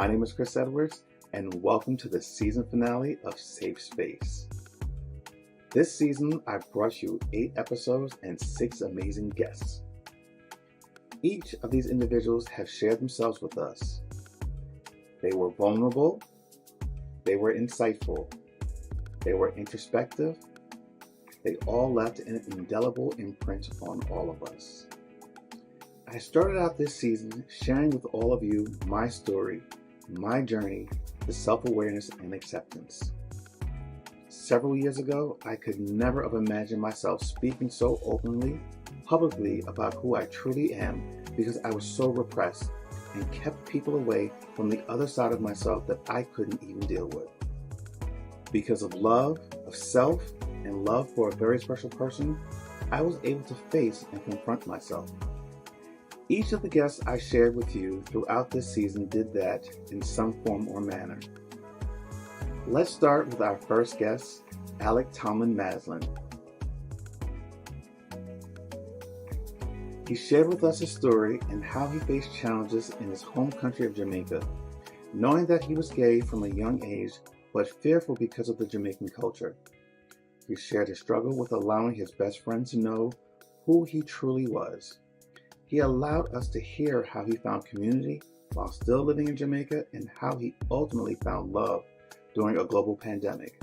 My name is Chris Edwards, and welcome to the season finale of Safe Space. This season, I've brought you 8 episodes and 6 amazing guests. Each of these individuals have shared themselves with us. They were vulnerable, they were insightful, they were introspective, they all left an indelible imprint on all of us. I started out this season sharing with all of you my story, my journey to self-awareness and acceptance. Several years ago, I could never have imagined myself speaking so openly, publicly about who I truly am because I was so repressed and kept people away from the other side of myself that I couldn't even deal with. Because of love, of self, and love for a very special person, I was able to face and confront myself. Each of the guests I shared with you throughout this season did that in some form or manner. Let's start with our first guest, Alec Tomlin Maslin. He shared with us his story and how he faced challenges in his home country of Jamaica, knowing that he was gay from a young age, but fearful because of the Jamaican culture. He shared his struggle with allowing his best friend to know who he truly was. He allowed us to hear how he found community while still living in Jamaica and how he ultimately found love during a global pandemic.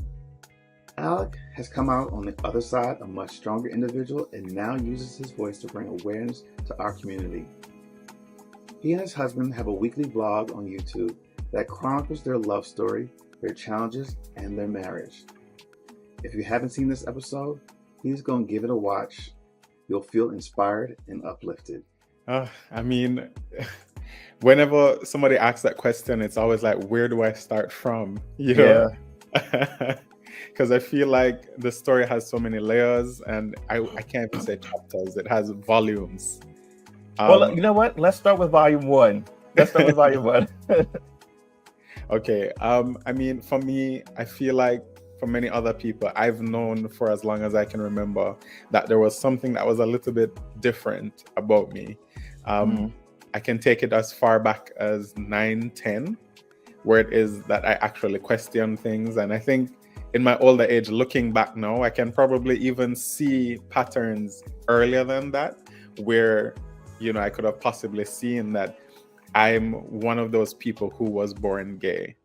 Alec has come out on the other side a much stronger individual and now uses his voice to bring awareness to our community. He and his husband have a weekly blog on YouTube that chronicles their love story, their challenges, and their marriage. If you haven't seen this episode, please go and give it a watch. You'll feel inspired and uplifted. Whenever somebody asks that question, it's always like, where do I start from? You know? Yeah. Because I feel like the story has so many layers, and I can't even say chapters. It has volumes. Well, you know what? Let's start with volume 1. Okay. For me, I feel like for many other people, I've known for as long as I can remember that there was something that was a little bit different about me. I can take it as far back as 9, 10, where it is that I actually question things. And I think in my older age, looking back now, I can probably even see patterns earlier than that, where, I could have possibly seen that I'm one of those people who was born gay.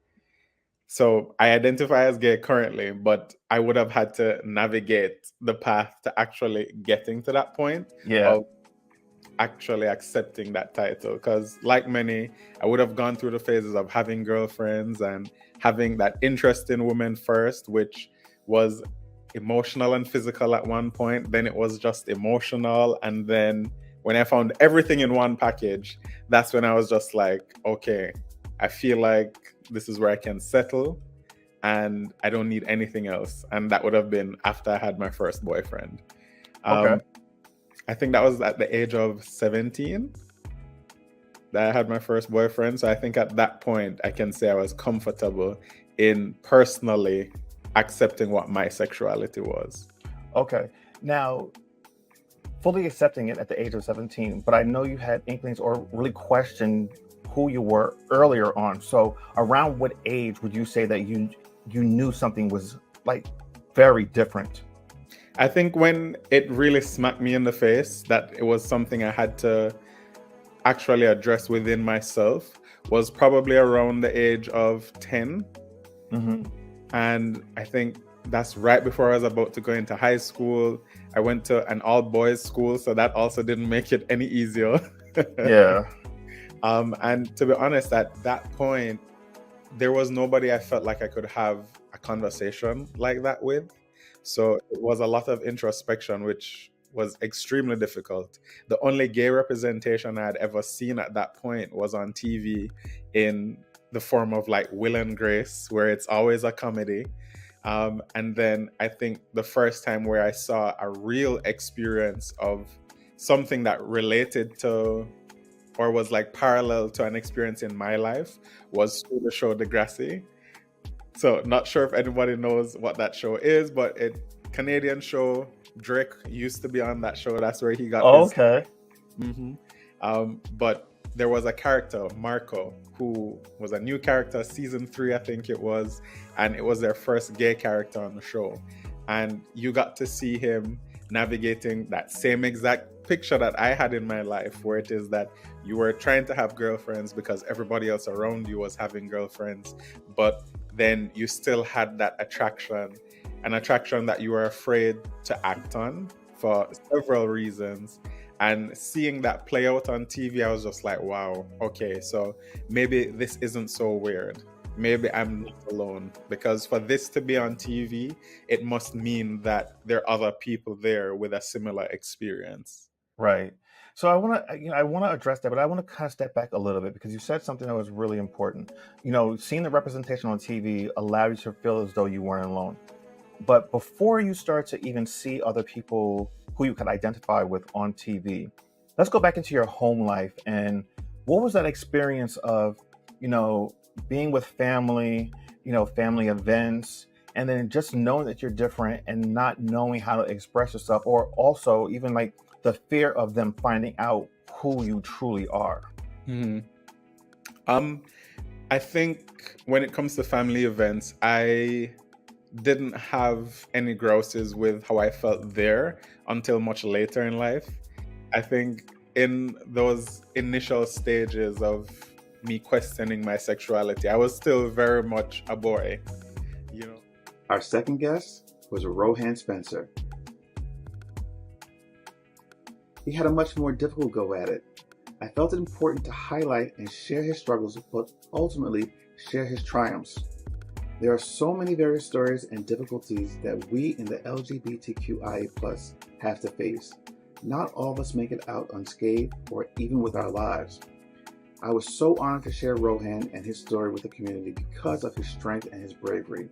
So I identify as gay currently, but I would have had to navigate the path to actually getting to that point of actually accepting that title. Because like many, I would have gone through the phases of having girlfriends and having that interest in women first, which was emotional and physical at one point. Then it was just emotional. And then when I found everything in one package, that's when I was just like, okay, I feel like this is where I can settle and I don't need anything else. And that would have been after I had my first boyfriend. Okay. I think that was at the age of 17 that I had my first boyfriend. So I think at that point, I can say I was comfortable in personally accepting what my sexuality was. Okay. Now, fully accepting it at the age of 17, but I know you had inklings or really questioned who you were earlier on. So around what age would you say that you knew something was like very different? I think when it really smacked me in the face that it was something I had to actually address within myself was probably around the age of 10. Mm-hmm. And I think that's right before I was about to go into high school. I went to an all-boys school, so that also didn't make it any easier. Yeah. And to be honest, at that point, there was nobody I felt like I could have a conversation like that with. So it was a lot of introspection, which was extremely difficult. The only gay representation I had ever seen at that point was on TV in the form of like Will and Grace, where it's always a comedy. And then I think the first time where I saw a real experience of something that related to or was like parallel to an experience in my life was through the show Degrassi. So not sure if anybody knows what that show is, but it Canadian show. Drake used to be on that show. That's where he got his... Okay. But there was a character, Marco, who was a new character, season 3, I think it was, and it was their first gay character on the show. And you got to see him navigating that same exact picture that I had in my life, where it is that you were trying to have girlfriends because everybody else around you was having girlfriends, but then you still had that attraction, an attraction that you were afraid to act on for several reasons. And seeing that play out on TV, I was just like, wow, okay, so maybe this isn't so weird. Maybe I'm not alone. Because for this to be on TV, it must mean that there are other people there with a similar experience. Right. So I want to address that, but I want to kind of step back a little bit because you said something that was really important. Seeing the representation on TV allowed you to feel as though you weren't alone. But before you start to even see other people who you could identify with on TV, let's go back into your home life. And what was that experience of, being with family, family events, and then just knowing that you're different and not knowing how to express yourself, or also even like the fear of them finding out who you truly are? Mm-hmm. I think when it comes to family events, I didn't have any grouses with how I felt there until much later in life. I think in those initial stages of me questioning my sexuality, I was still very much a boy, Our second guest was Rohan Spencer. He had a much more difficult go at it. I felt it important to highlight and share his struggles, but ultimately share his triumphs. There are so many various stories and difficulties that we in the LGBTQIA+ have to face. Not all of us make it out unscathed or even with our lives. I was so honored to share Rohan and his story with the community because of his strength and his bravery.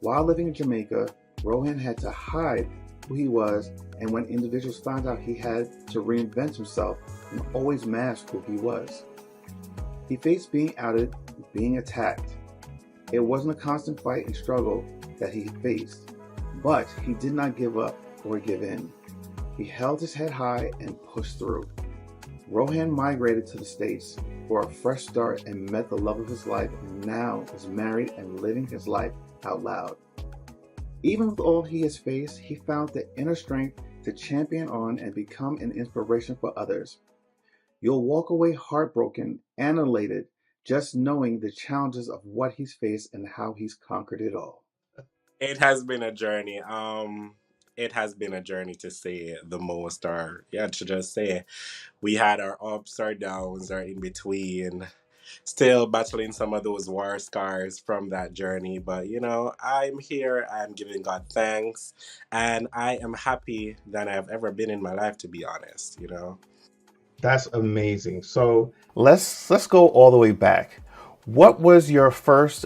While living in Jamaica, Rohan had to hide who he was, and when individuals found out, he had to reinvent himself and always mask who he was. He faced being outed, being attacked. It wasn't a constant fight and struggle that he faced, but he did not give up or give in. He held his head high and pushed through. Rohan migrated to the States for a fresh start and met the love of his life, and now is married and living his life out loud. Even with all he has faced, he found the inner strength to champion on and become an inspiration for others. You'll walk away heartbroken and elated just knowing the challenges of what he's faced and how he's conquered it all. It has been a journey. It has been a journey to say the most, or yeah, to just say we had our ups, our downs, our in between. Still battling some of those war scars from that journey, but I'm here. I'm giving God thanks, and I am happy than I've ever been in my life. To be honest, That's amazing. So let's go all the way back. What was your first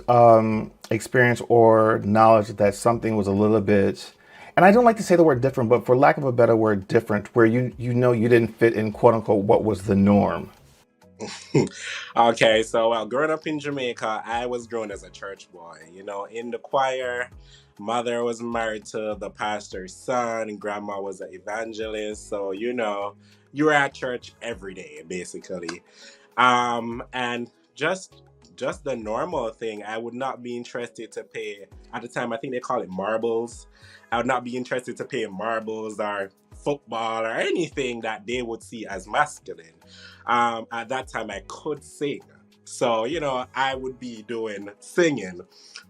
experience or knowledge that something was a little bit, and I don't like to say the word different, but for lack of a better word, different, where you didn't fit in, quote unquote, what was the norm? Okay, so growing up in Jamaica, I was grown as a church boy, in the choir. Mother was married to the pastor's son, and grandma was an evangelist. So, you were at church every day, basically. And just the normal thing. I would not be interested to pay, at the time, I think they call it marbles. I would not be interested to pay marbles or football or anything that they would see as masculine. At that time, I could sing. So, I would be doing singing,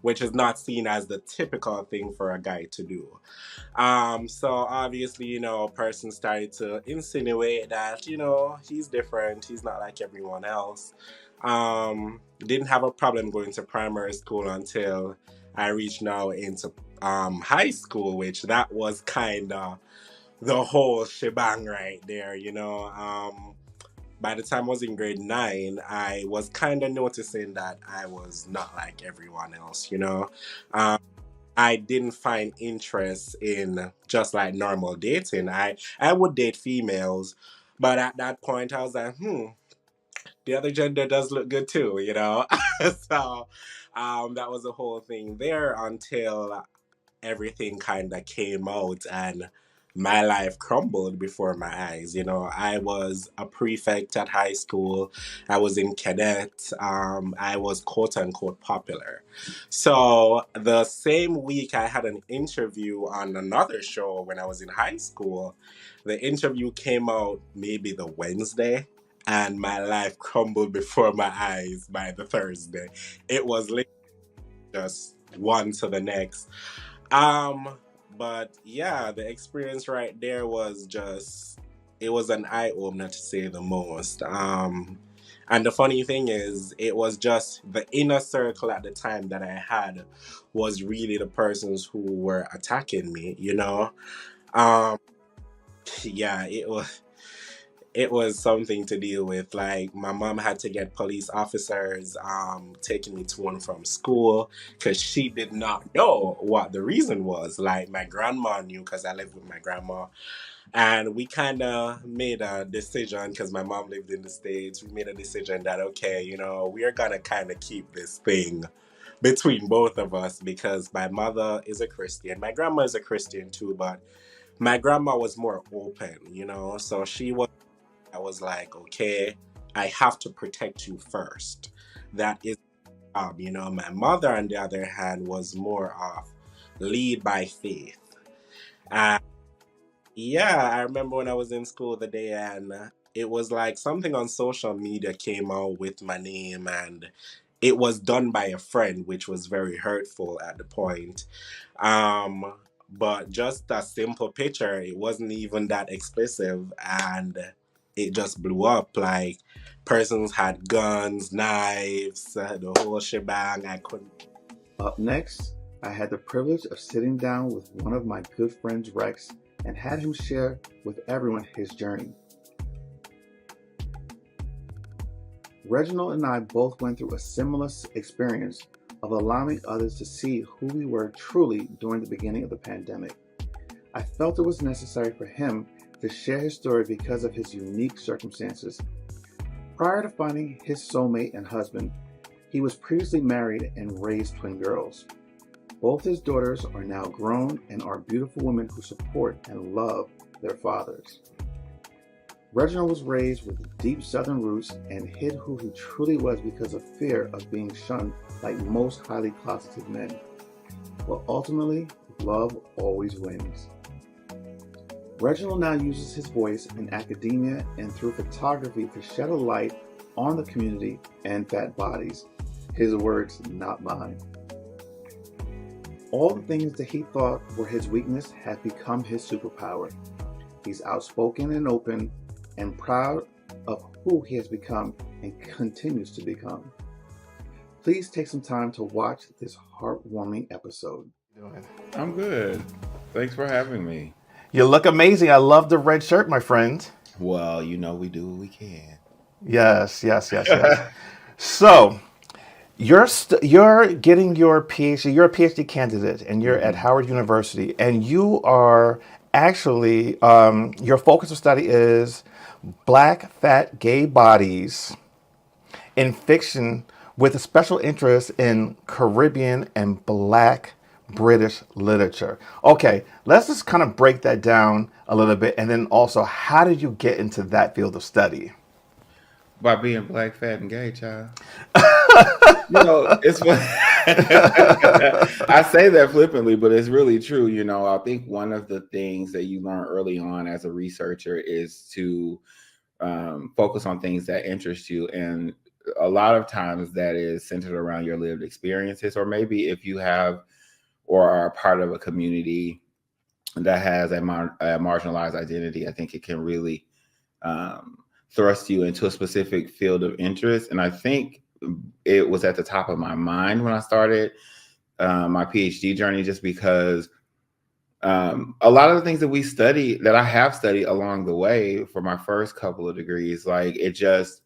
which is not seen as the typical thing for a guy to do. So obviously, a person started to insinuate that, he's different. He's not like everyone else. Didn't have a problem going to primary school until I reached now into high school, which that was kind of the whole shebang right there, By the time I was in grade 9, I was kind of noticing that I was not like everyone else, I didn't find interest in just like normal dating. I would date females, but at that point I was like, the other gender does look good too, So that was the whole thing there until everything kind of came out, and my life crumbled before my eyes. You know, I was a prefect at high school. I was in cadet. I was quote unquote popular. So the same week I had an interview on another show when I was in high school. The interview came out maybe the Wednesday, and my life crumbled before my eyes by the Thursday. It was literally just one to the next. Um, but yeah, the experience right there was just, it was an eye opener to say the most. And the funny thing is, it was just the inner circle at the time that I had was really the persons who were attacking me, you know? Um, yeah, it was something to deal with. Like my mom had to get police officers taking me to and from school because she did not know what the reason was. Like my grandma knew because I lived with my grandma, and we kind of made a decision because my mom lived in the States. We made a decision that okay, you know, we are gonna kind of keep this thing between both of us because my mother is a Christian, my grandma is a Christian too, but my grandma was more open, you know, so she was, I was like, okay, I have to protect you first. That is, you know. My mother, on the other hand, was more of lead by faith. And yeah, I remember when I was in school the day, and it was like something on social media came out with my name, and it was done by a friend, which was very hurtful at the point. Um, but just a simple picture, it wasn't even that explicit, and it just blew up. Like persons had guns, knives, the whole shebang. I couldn't. Up next, I had the privilege of sitting down with one of my good friends, Rex, and had him share with everyone his journey. Reginald and I both went through a similar experience of allowing others to see who we were truly during the beginning of the pandemic. I felt it was necessary for him to share his story because of his unique circumstances. Prior to finding his soulmate and husband, he was previously married and raised twin girls. Both his daughters are now grown and are beautiful women who support and love their fathers. Reginald was raised with deep Southern roots and hid who he truly was because of fear of being shunned like most highly closeted men. But ultimately, love always wins. Reginald now uses his voice in academia and through photography to shed a light on the community and fat bodies. His words, not mine. All the things that he thought were his weakness have become his superpower. He's outspoken and open and proud of who he has become and continues to become. Please take some time to watch this heartwarming episode. I'm good. Thanks for having me. You look amazing. I love the red shirt, my friend. Well, you know we do what we can. Yes. So, you're getting your PhD. You're a PhD candidate, and you're at Howard University, and you are actually your focus of study is Black fat gay bodies in fiction, with a special interest in Caribbean and Black British literature. Okay, let's just kind of break that down a little bit, and then also, how did you get into that field of study? By being black, fat, and gay, child. You know, it's funny. I say that flippantly, but it's really true. You know, I think one of the things that you learn early on as a researcher is to focus on things that interest you. And a lot of times that is centered around your lived experiences, or maybe if you have or are a part of a community that has a marginalized identity, I think it can really thrust you into a specific field of interest. And I think it was at the top of my mind when I started my PhD journey, just because a lot of the things that we study, that I have studied along the way for my first couple of degrees, like it just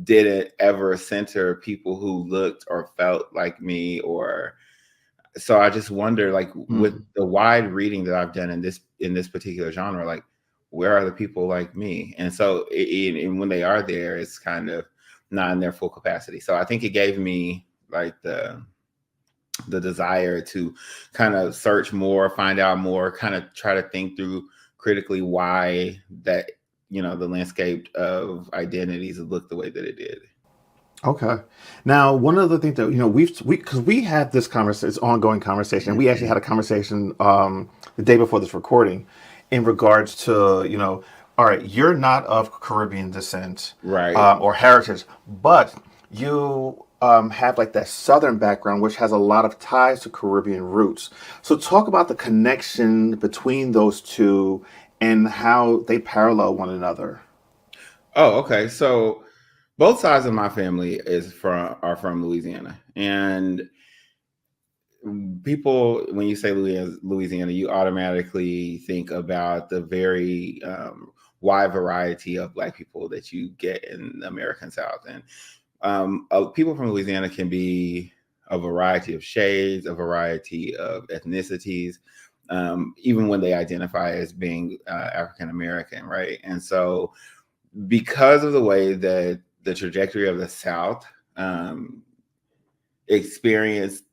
didn't ever center people who looked or felt like me. Or so I just wonder, like with the wide reading that I've done in this particular genre, like where are the people like me? And so and when they are there, it's kind of not in their full capacity. So I think it gave me like the desire to kind of search more, find out more, kind of try to think through critically why that, the landscape of identities looked the way that it did. Okay. Now, one of the things that because we had this conversation, it's ongoing conversation. We actually had a conversation the day before this recording, in regards to all right, you're not of Caribbean descent, Right. Or heritage, but you have like that Southern background, which has a lot of ties to Caribbean roots. So, talk about the connection between those two and how they parallel one another. Oh, okay. So both sides of my family are from Louisiana, and people, when you say Louisiana, you automatically think about the very wide variety of Black people that you get in the American South. And people from Louisiana can be a variety of shades, a variety of ethnicities, even when they identify as being African American, right? And so, because of the way that the trajectory of the South experienced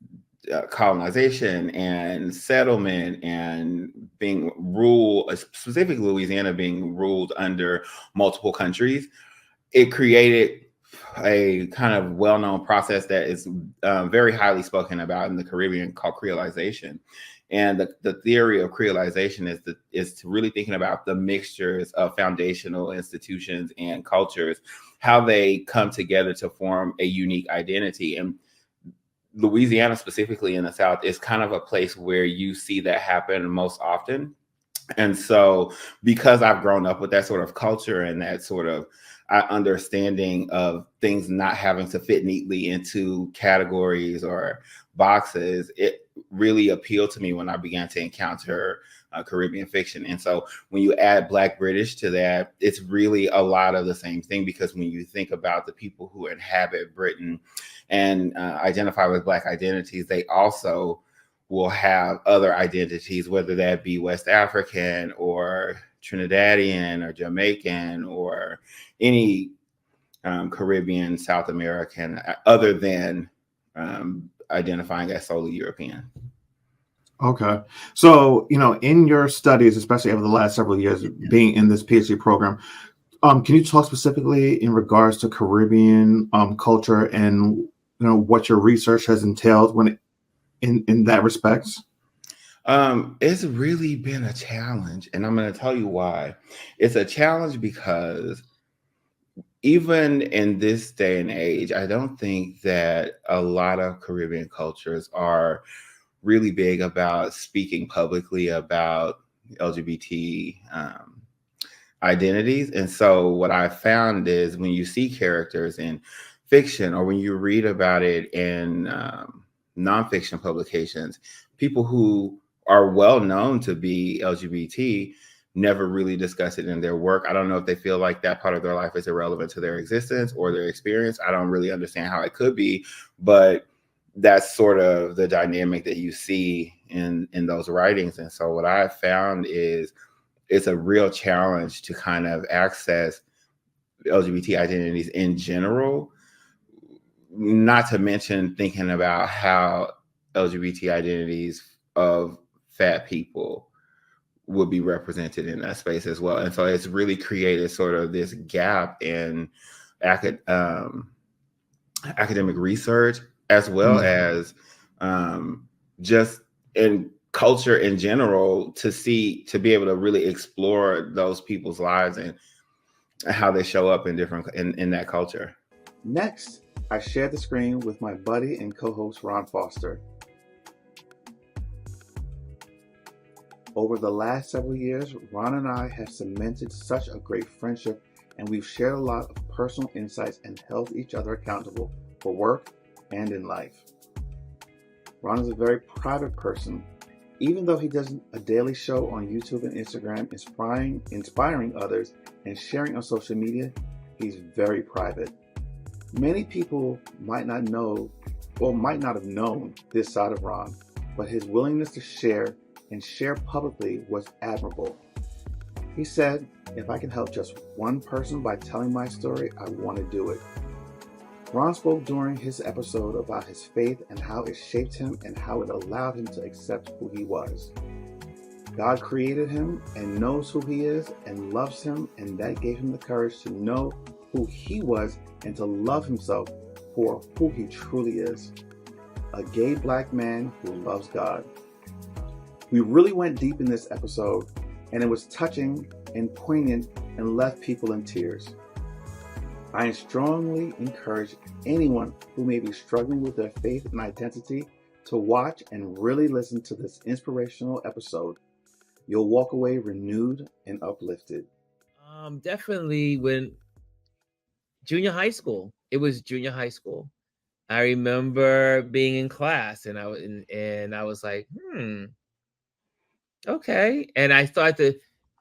colonization and settlement and being ruled, specifically Louisiana being ruled under multiple countries, it created a kind of well-known process that is very highly spoken about in the Caribbean called creolization. And the theory of creolization is to really thinking about the mixtures of foundational institutions and cultures, how they come together to form a unique identity. And Louisiana, specifically in the South, is kind of a place where you see that happen most often. And so, because I've grown up with that sort of culture and that sort of understanding of things not having to fit neatly into categories or boxes, it really appealed to me when I began to encounter Caribbean fiction. And so when you add Black British to that, it's really a lot of the same thing, because when you think about the people who inhabit Britain and identify with Black identities, they also will have other identities, whether that be West African or Trinidadian or Jamaican or any Caribbean, South American, other than identifying as solely European. Okay. So, in your studies, especially over the last several years being in this PhD program, can you talk specifically in regards to Caribbean culture and, what your research has entailed in that respect? It's really been a challenge, and I'm going to tell you why. It's a challenge because even in this day and age, I don't think that a lot of Caribbean cultures are really big about speaking publicly about LGBT identities. And so what I found is, when you see characters in fiction or when you read about it in nonfiction publications, people who are well known to be LGBT never really discuss it in their work. I don't know if they feel like that part of their life is irrelevant to their existence or their experience. I don't really understand how it could be, but that's sort of the dynamic that you see in those writings. And so what I found is it's a real challenge to kind of access LGBT identities in general, not to mention thinking about how LGBT identities of fat people would be represented in that space as well. And so it's really created sort of this gap in academic research, as well as just in culture in general, to be able to really explore those people's lives and how they show up in that culture. Next, I shared the screen with my buddy and co-host Ron Foster. Over the last several years, Ron and I have cemented such a great friendship, and we've shared a lot of personal insights and held each other accountable for work and in life. Ron is a very private person. Even though he does a daily show on YouTube and Instagram, inspiring others and sharing on social media, he's very private. Many people might not know or might not have known this side of Ron, but his willingness to share and share publicly was admirable. He said, "If I can help just one person by telling my story, I want to do it." Ron spoke during his episode about his faith and how it shaped him and how it allowed him to accept who he was. God created him and knows who he is and loves him, and that gave him the courage to know who he was and to love himself for who he truly is. A gay black man who loves God. We really went deep in this episode, and it was touching and poignant and left people in tears. I strongly encourage anyone who may be struggling with their faith and identity to watch and really listen to this inspirational episode. You'll walk away renewed and uplifted. Definitely when junior high school. It was junior high school. I remember being in class and I was like, okay. And I started to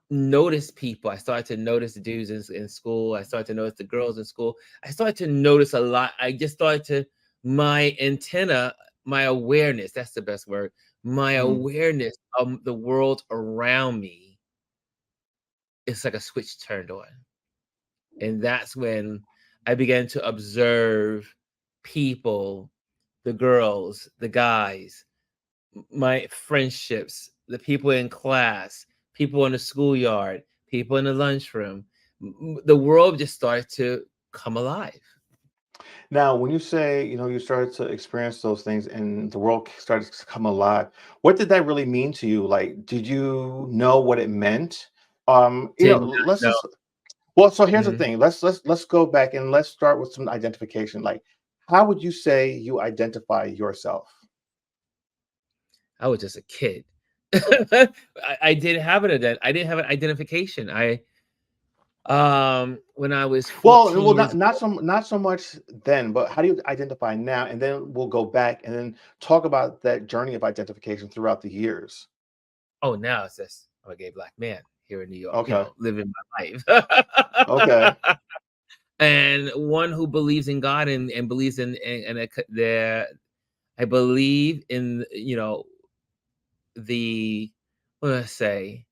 notice people. I started to notice the dudes in school. I started to notice the girls in school. I started to notice a lot. I just started to, my antenna, my awareness, that's the best word, my awareness of the world around me, it's like a switch turned on. And that's when I began to observe people, the girls, the guys, my friendships, the people in class, people in the schoolyard, people in the lunchroom. The world just started to come alive. Now, when you say, you started to experience those things and the world started to come alive, what did that really mean to you? Like, did you know what it meant? Did not Let's know. just, well, so here's the Mhm. thing. Let's go back and let's start with some identification. Like, how would you say you identify yourself? I was just a kid. I didn't have I didn't have an identification. When I was Well, 14 years old. not so much then, but how do you identify now? And then we'll go back and then talk about that journey of identification throughout the years. Oh, now it's just I'm a gay black man here in New York, Okay. living my life. Okay. And one who believes in God and believes I believe in, the, what do I say?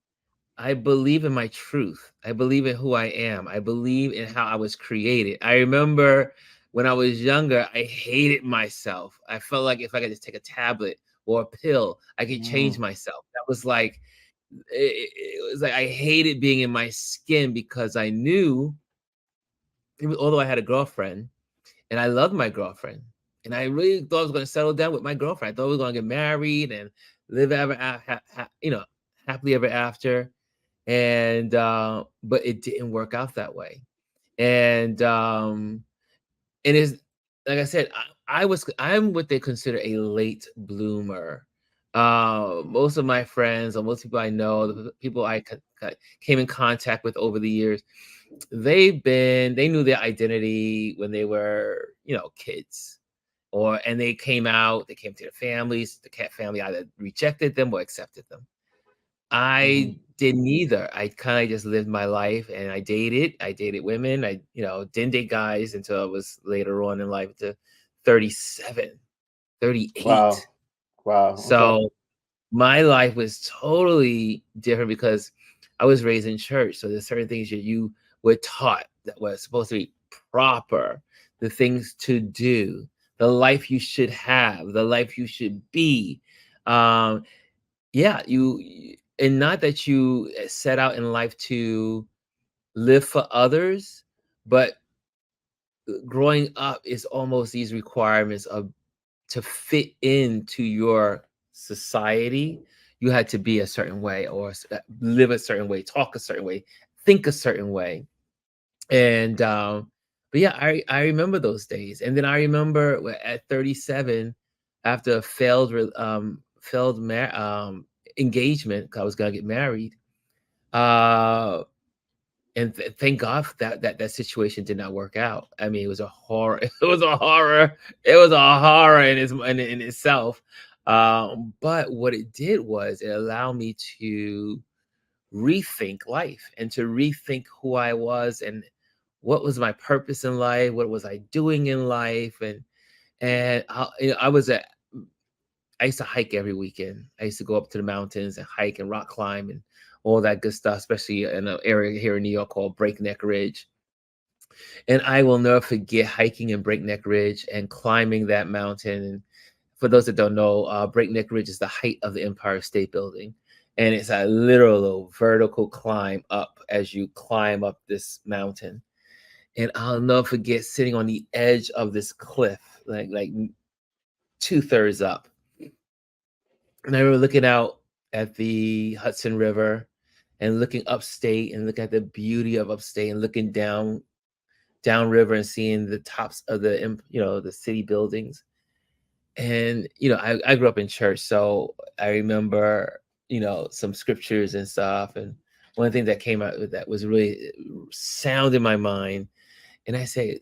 I believe in my truth. I believe in who I am. I believe in how I was created. I remember when I was younger, I hated myself. I felt like if I could just take a tablet or a pill, I could change myself. That was like, it was like I hated being in my skin because I knew, although I had a girlfriend and I loved my girlfriend, and I really thought I was going to settle down with my girlfriend. I thought we were going to get married and live happily ever after. And but it didn't work out that way. And it is, like I said, I'm what they consider a late bloomer. Most of my friends or most people I know, the people I came in contact with over the years, they knew their identity when they were, kids. And they came to their families. The cat family either rejected them or accepted them. I didn't either. I kind of just lived my life and I dated women. I, didn't date guys until I was later on in life to 37, 38. Wow. Okay. So my life was totally different because I was raised in church. So there's certain things that you were taught that were supposed to be proper, the things to do, the life you should have, the life you should be. Yeah, and not that you set out in life to live for others, but growing up is almost these requirements of to fit into your society. You had to be a certain way or live a certain way, talk a certain way, think a certain way. And but yeah, I remember those days. And then I remember at 37, after a failed engagement, 'cause I was gonna get married. And thank God that situation did not work out. I mean, it was a horror. It was a horror. It was a horror in itself. But what it did was it allowed me to rethink life and to rethink who I was and what was my purpose in life. What was I doing in life? And I used to hike every weekend. I used to go up to the mountains and hike and rock climb and all that good stuff, especially in an area here in New York called Breakneck Ridge. And I will never forget hiking in Breakneck Ridge and climbing that mountain. And for those that don't know, Breakneck Ridge is the height of the Empire State Building. and it's a literal vertical climb up as you climb up this mountain. And I'll never forget sitting on the edge of this cliff, like 2/3 up. And I remember looking out at the Hudson River and looking upstate and looking at the beauty of upstate and looking downriver and seeing the tops of the city buildings. And, I grew up in church, so I remember, some scriptures and stuff. And one of the things that came out with that was really sound in my mind. And I say,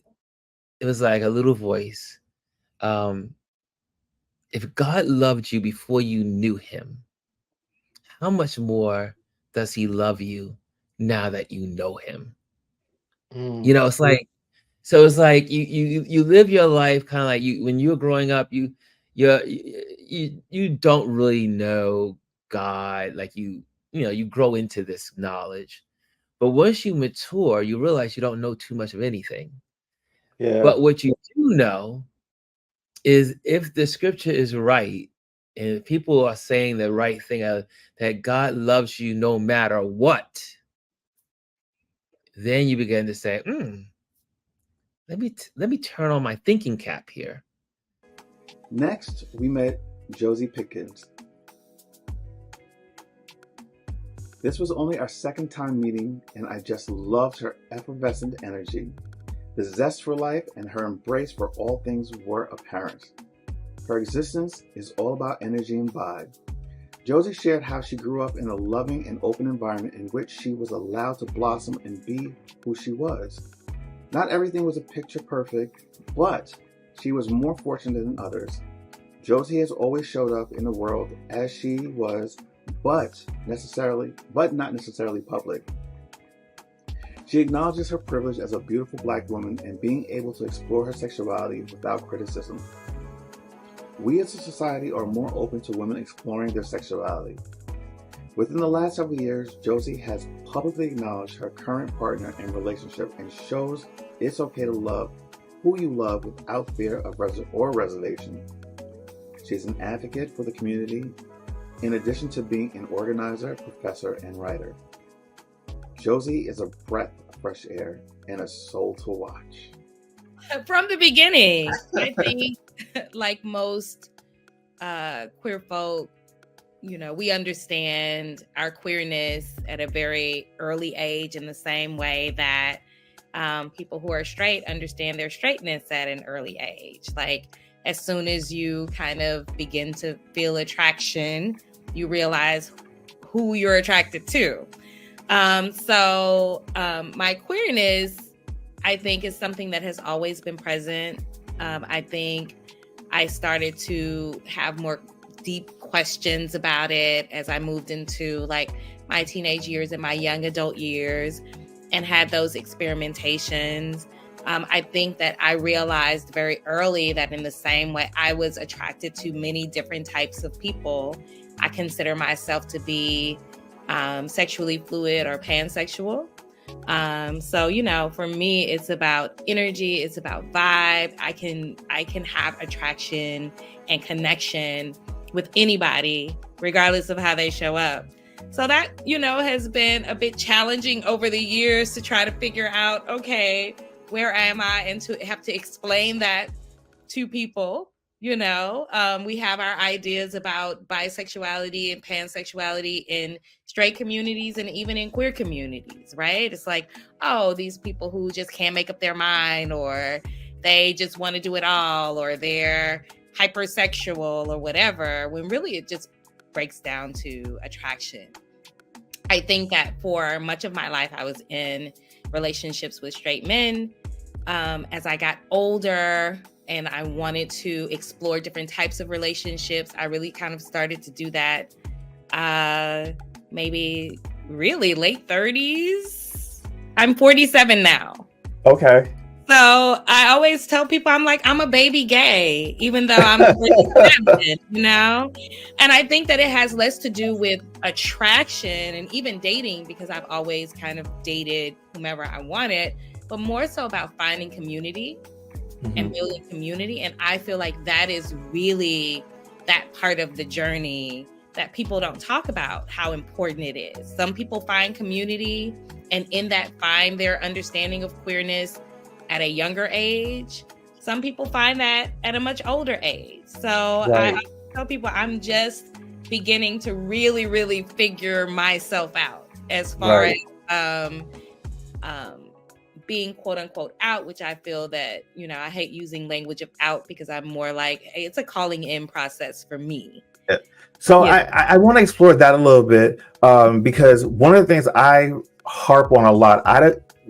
it was like a little voice. If God loved you before you knew him, how much more does he love you now that you know him? It's like, so it's like you live your life kind of like when you were growing up, you don't really know God, like you grow into this knowledge. But once you mature, you realize you don't know too much of anything. Yeah. But what you do know is if the scripture is right and people are saying the right thing, that God loves you no matter what, then you begin to say, let me turn on my thinking cap here. Next, we met Josie Pickens. This was only our second time meeting, and I just loved her effervescent energy. The zest for life and her embrace for all things were apparent. Her existence is all about energy and vibe. Josie shared how she grew up in a loving and open environment in which she was allowed to blossom and be who she was. Not everything was a picture perfect, but she was more fortunate than others. Josie has always showed up in the world as she was, but not necessarily public. She acknowledges her privilege as a beautiful Black woman and being able to explore her sexuality without criticism. We as a society are more open to women exploring their sexuality. Within the last several years, Josie has publicly acknowledged her current partner and relationship and shows it's okay to love who you love without fear of reservation. She's an advocate for the community, in addition to being an organizer, professor, and writer. Josie is a breath of fresh air and a soul to watch. From the beginning, I think, like most queer folk, we understand our queerness at a very early age in the same way that people who are straight understand their straightness at an early age. Like, as soon as you kind of begin to feel attraction, you realize who you're attracted to. So my queerness, I think, is something that has always been present. I think I started to have more deep questions about it as I moved into like my teenage years and my young adult years and had those experimentations. I think that I realized very early that in the same way I was attracted to many different types of people, I consider myself to be sexually fluid or pansexual. So, for me, it's about energy. It's about vibe. I can have attraction and connection with anybody, regardless of how they show up. So that, has been a bit challenging over the years to try to figure out, okay, where am I? And to have to explain that to people. We have our ideas about bisexuality and pansexuality in straight communities and even in queer communities, right? It's like, oh, these people who just can't make up their mind, or they just want to do it all, or they're hypersexual or whatever, when really it just breaks down to attraction. I think that for much of my life, I was in relationships with straight men. As I got older and I wanted to explore different types of relationships, I really kind of started to do that maybe really late 30s. I'm 47 now. Okay. So I always tell people I'm a baby gay, even though I'm 37, And I think that it has less to do with attraction and even dating, because I've always kind of dated whomever I wanted, but more so about finding community and building community. And I feel like that is really that part of the journey that people don't talk about how important it is. Some people find community and in that find their understanding of queerness at a younger age. Some people find that at a much older age. So Right. I tell people I'm just beginning to really, really figure myself out as far Right. as being quote unquote out, which I feel that, you know, I hate using language of out because I'm more like, hey, it's a calling in process for me. So Yeah. I want to explore that a little bit because one of the things I harp on a lot,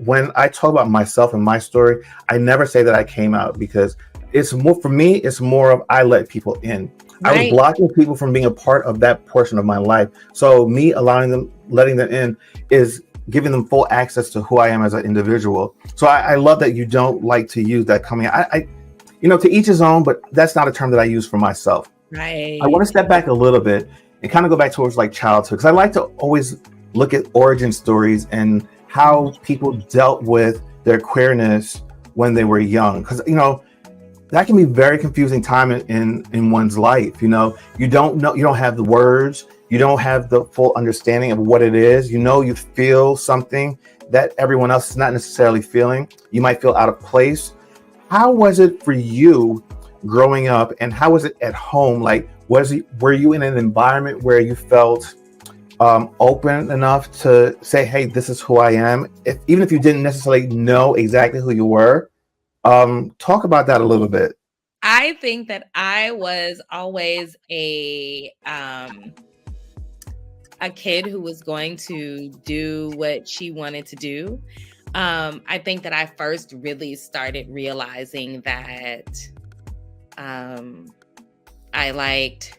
when I talk about myself and my story, I never say that I came out because it's more, for me, it's more of I let people in. I was Right. blocking people from being a part of that portion of my life. So me letting them in is giving them full access to who I am as an individual. So I love that you don't like to use that coming out. To each his own, but that's not a term that I use for myself. Right. I want to step back a little bit and kind of go back towards like childhood, because I like to always look at origin stories and how people dealt with their queerness when they were young. Because, that can be very confusing time in one's life. You don't know, you don't have the words, you don't have the full understanding of what it is. You feel something that everyone else is not necessarily feeling. You might feel out of place. How was it for you growing up, and how was it at home? Like, were you in an environment where you felt open enough to say, hey, this is who I am, even if you didn't necessarily know exactly who you were? Talk about that a little bit. I think that I was always a kid who was going to do what she wanted to do. I think that I first really started realizing that I liked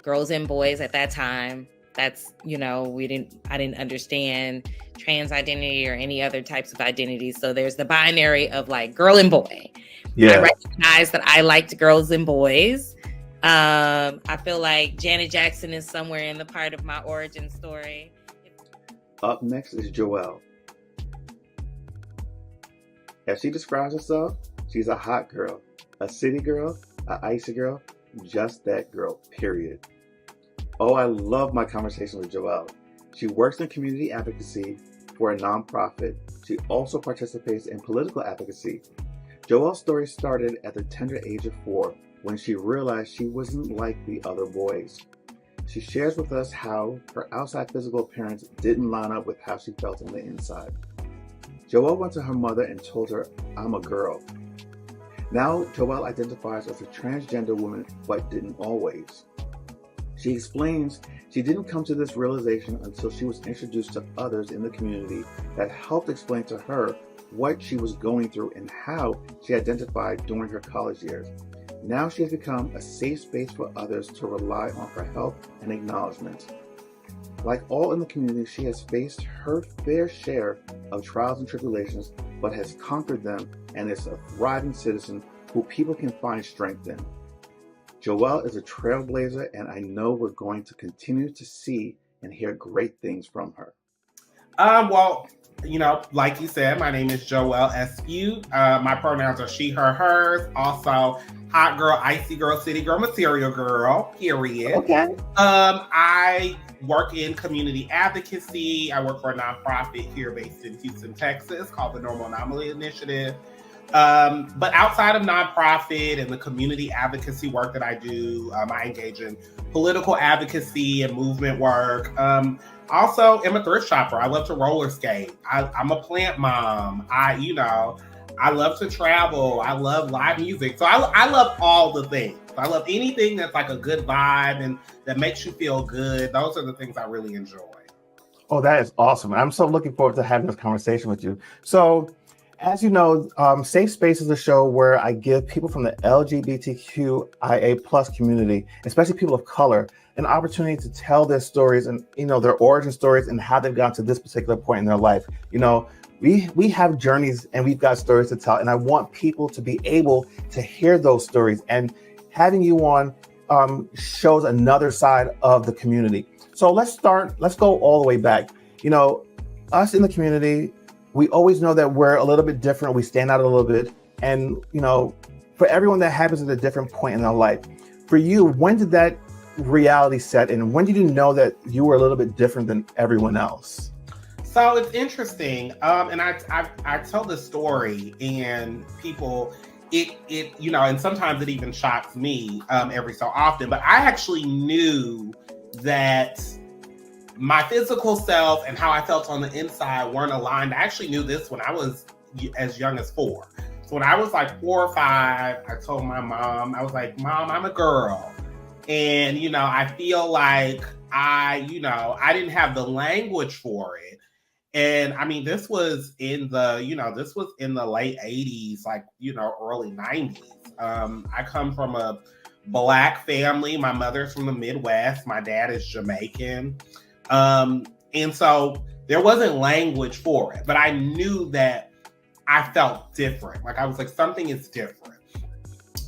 girls and boys at that time. That's, I didn't understand trans identity or any other types of identities. So there's the binary of like girl and boy. Yeah. I recognized that I liked girls and boys. I feel like Janet Jackson is somewhere in the part of my origin story. Up next is Joelle. As she describes herself, she's a hot girl, a city girl, a icy girl, just that girl, period. Oh, I love my conversation with Joelle. She works in community advocacy for a nonprofit. She also participates in political advocacy. Joelle's story started at the tender age of 4 when she realized she wasn't like the other boys. She shares with us how her outside physical appearance didn't line up with how she felt on the inside. Joelle went to her mother and told her, "I'm a girl." Now, Joelle identifies as a transgender woman, but didn't always. She explains she didn't come to this realization until she was introduced to others in the community that helped explain to her what she was going through and how she identified during her college years. Now she has become a safe space for others to rely on for help and acknowledgement. Like all in the community, she has faced her fair share of trials and tribulations, but has conquered them and is a thriving citizen who people can find strength in. Joelle is a trailblazer, and I know we're going to continue to see and hear great things from her. Well, like you said, my name is Joelle Eskew. My pronouns are she, her, hers. Also, hot girl, icy girl, city girl, material girl, period. Okay. I work in community advocacy. I work for a nonprofit here based in Houston, Texas, called the Normal Anomaly Initiative. But outside of nonprofit and the community advocacy work that I do, I engage in political advocacy and movement work. Also, I'm a thrift shopper. I love to roller skate. I'm a plant mom. I love to travel. I love live music. So I love all the things. I love anything that's like a good vibe and that makes you feel good. Those are the things I really enjoy. Oh, that is awesome. I'm so looking forward to having this conversation with you. So, as you know, Safe Space is a show where I give people from the LGBTQIA+ community, especially people of color, an opportunity to tell their stories and, their origin stories and how they've gotten to this particular point in their life. We have journeys and we've got stories to tell, and I want people to be able to hear those stories. And having you on shows another side of the community. So let's go all the way back. Us in the community, we always know that we're a little bit different. We stand out a little bit. And, for everyone that happens at a different point in their life, for you, when did that reality set in? When did you know that you were a little bit different than everyone else? So it's interesting, and I tell this story, and people, it you know, and sometimes it even shocks me every so often. But I actually knew that my physical self and how I felt on the inside weren't aligned. I actually knew this when I was as young as 4. So when I was like 4 or 5, I told my mom, I was like, "Mom, I'm a girl," and I feel like I didn't have the language for it. And I mean, this was in the late 80s, like, early 90s. I come from a Black family. My mother's from the Midwest. My dad is Jamaican. And so there wasn't language for it, but I knew that I felt different. Like I was like, something is different.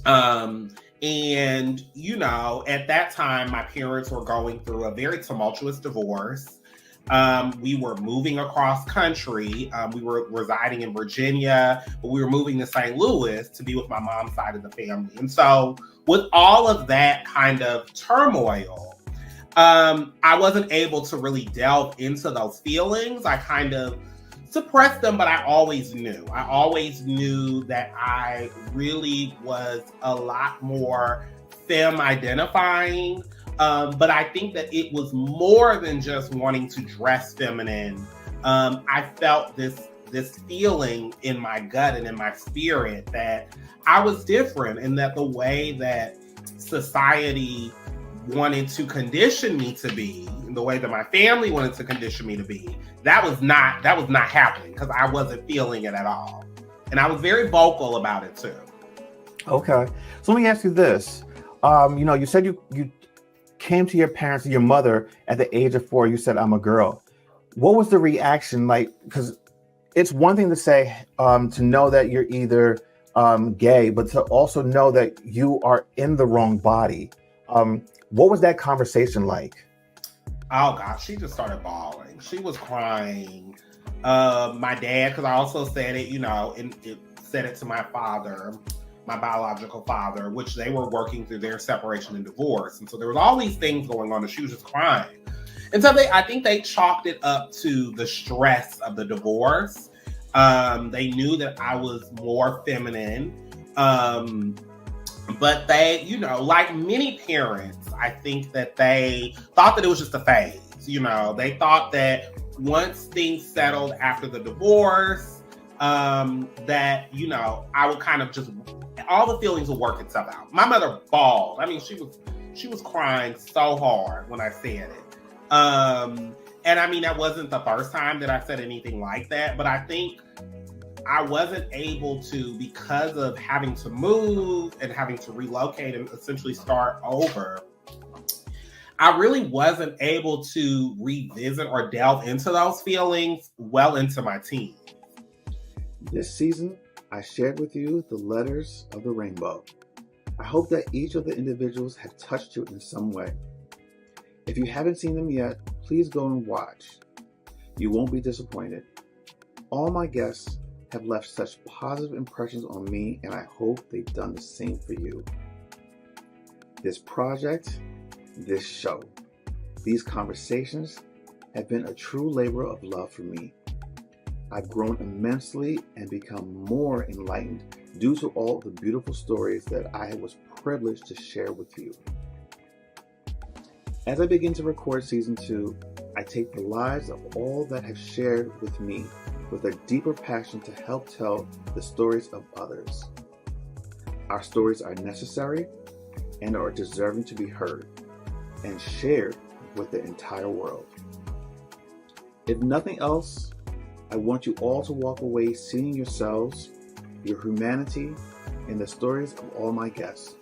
And at that time, my parents were going through a very tumultuous divorce. We were moving across country. We were residing in Virginia, but we were moving to St. Louis to be with my mom's side of the family. And so with all of that kind of turmoil, I wasn't able to really delve into those feelings. I kind of suppressed them, but I always knew. I always knew that I really was a lot more femme identifying. But I think that it was more than just wanting to dress feminine. I felt this feeling in my gut and in my spirit that I was different, and that the way that society wanted to condition me to be, and the way that my family wanted to condition me to be, that was not happening, because I wasn't feeling it at all. And I was very vocal about it too. Okay. So let me ask you this. You said you came to your parents, your mother, at the age of 4. You said, "I'm a girl." What was the reaction like? Because it's one thing to say, to know that you're either gay, but to also know that you are in the wrong body. What was that conversation like? Oh gosh, she just started bawling. She was crying. My dad, because I also said it, and it said it to my father, my biological father, which they were working through their separation and divorce. And so there was all these things going on, and she was just crying. And so I think they chalked it up to the stress of the divorce. They knew that I was more feminine. But they, like many parents, I think that they thought that it was just a phase. They thought that once things settled after the divorce, that, I would kind of just, all the feelings would work itself out. My mother bawled. I mean, she was crying so hard when I said it. And I mean, that wasn't the first time that I said anything like that, but I think I wasn't able to, because of having to move and having to relocate and essentially start over, I really wasn't able to revisit or delve into those feelings well into my teens. This season, I shared with you the letters of the rainbow. I hope that each of the individuals have touched you in some way. If you haven't seen them yet, please go and watch. You won't be disappointed. All my guests have left such positive impressions on me, and I hope they've done the same for you. This project, this show, these conversations have been a true labor of love for me. I've grown immensely and become more enlightened due to all the beautiful stories that I was privileged to share with you. As I begin to record season 2, I take the lives of all that have shared with me with a deeper passion to help tell the stories of others. Our stories are necessary and are deserving to be heard and shared with the entire world. If nothing else, I want you all to walk away seeing yourselves, your humanity, in the stories of all my guests.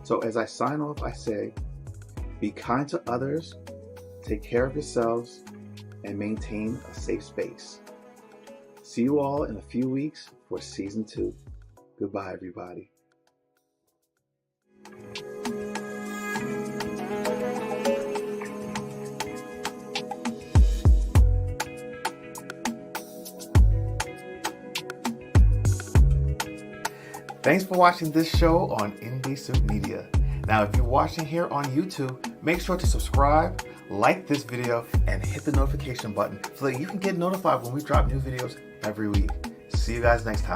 So as I sign off, I say, be kind to others, take care of yourselves, and maintain a safe space. See you all in a few weeks for season 2. Goodbye, everybody. Thanks for watching this show on Indecent Media. Now, if you're watching here on YouTube, make sure to subscribe, like this video, and hit the notification button so that you can get notified when we drop new videos every week. See you guys next time.